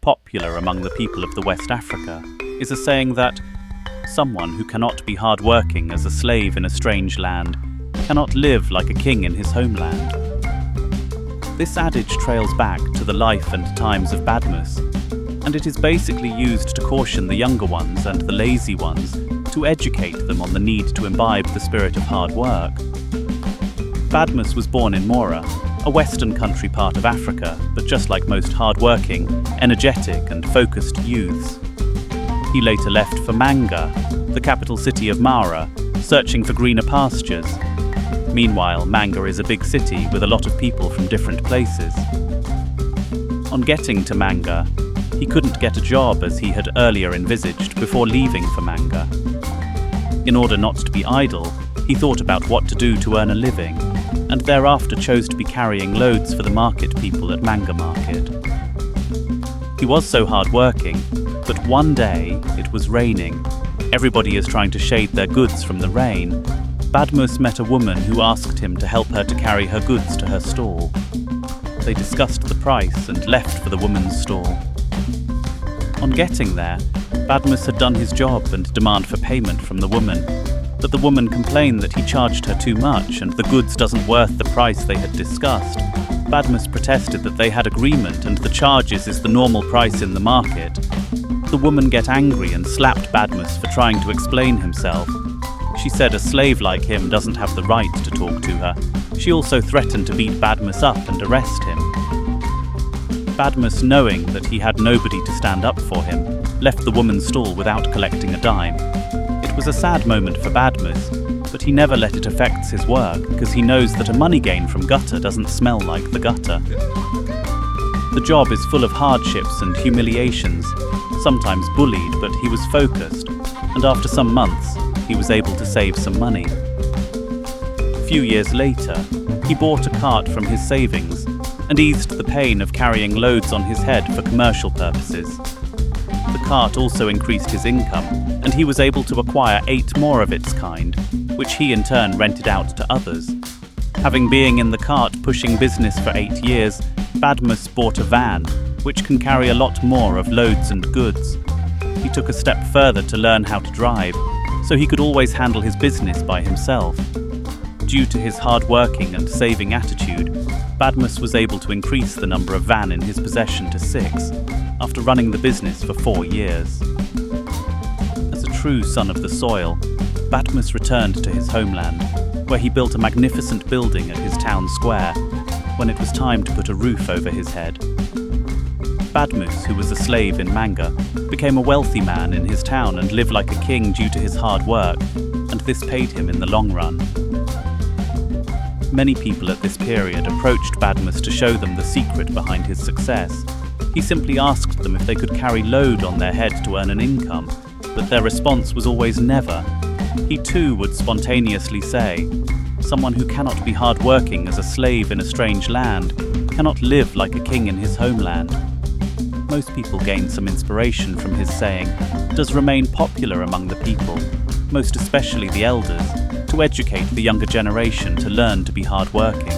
popular among the people of the West Africa is a saying that someone who cannot be hard-working as a slave in a strange land cannot live like a king in his homeland. This adage trails back to the life and times of Badmus, and it is basically used to caution the younger ones and the lazy ones, to educate them on the need to imbibe the spirit of hard work. Badmus was born in Mora, a western country part of Africa, but just like most hard-working, energetic and focused youths. He later left for Manga, the capital city of Mara, searching for greener pastures. Meanwhile, Manga is a big city with a lot of people from different places. On getting to Manga, he couldn't get a job as he had earlier envisaged before leaving for Manga. In order not to be idle, he thought about what to do to earn a living, and thereafter chose to be carrying loads for the market people at Manga Market. He was so hard-working, but one day it was raining. Everybody is trying to shade their goods from the rain. Badmus met a woman who asked him to help her to carry her goods to her stall. They discussed the price and left for the woman's stall. On getting there, Badmus had done his job and demanded for payment from the woman, but the woman complained that he charged her too much and the goods doesn't worth the price they had discussed. Badmus protested that they had agreement and the charges is the normal price in the market. The woman get angry and slapped Badmus for trying to explain himself. She said a slave like him doesn't have the right to talk to her. She also threatened to beat Badmus up and arrest him. Badmus, knowing that he had nobody to stand up for him, left the woman's stall without collecting a dime. It was a sad moment for Badmus, but he never let it affect his work because he knows that a money gain from gutter doesn't smell like the gutter. The job is full of hardships and humiliations, sometimes bullied, but he was focused, and after some months, he was able to save some money. A few years later, he bought a cart from his savings and eased the pain of carrying loads on his head for commercial purposes. The cart also increased his income, and he was able to acquire 8 more of its kind, which he in turn rented out to others. Having been in the cart pushing business for 8 years, Badmus bought a van, which can carry a lot more of loads and goods. He took a step further to learn how to drive, so he could always handle his business by himself. Due to his hard-working and saving attitude, Badmus was able to increase the number of van in his possession to 6, after running the business for 4 years. As a true son of the soil, Badmus returned to his homeland, where he built a magnificent building at his town square, when it was time to put a roof over his head. Badmus, who was a slave in Manga, became a wealthy man in his town and lived like a king due to his hard work, and this paid him in the long run. Many people at this period approached Badmus to show them the secret behind his success. He simply asked them if they could carry load on their head to earn an income, but their response was always never. He too would spontaneously say, "Someone who cannot be hard-working as a slave in a strange land cannot live like a king in his homeland." Most people gain some inspiration from his saying, does remain popular among the people, most especially the elders, to educate the younger generation to learn to be hard-working.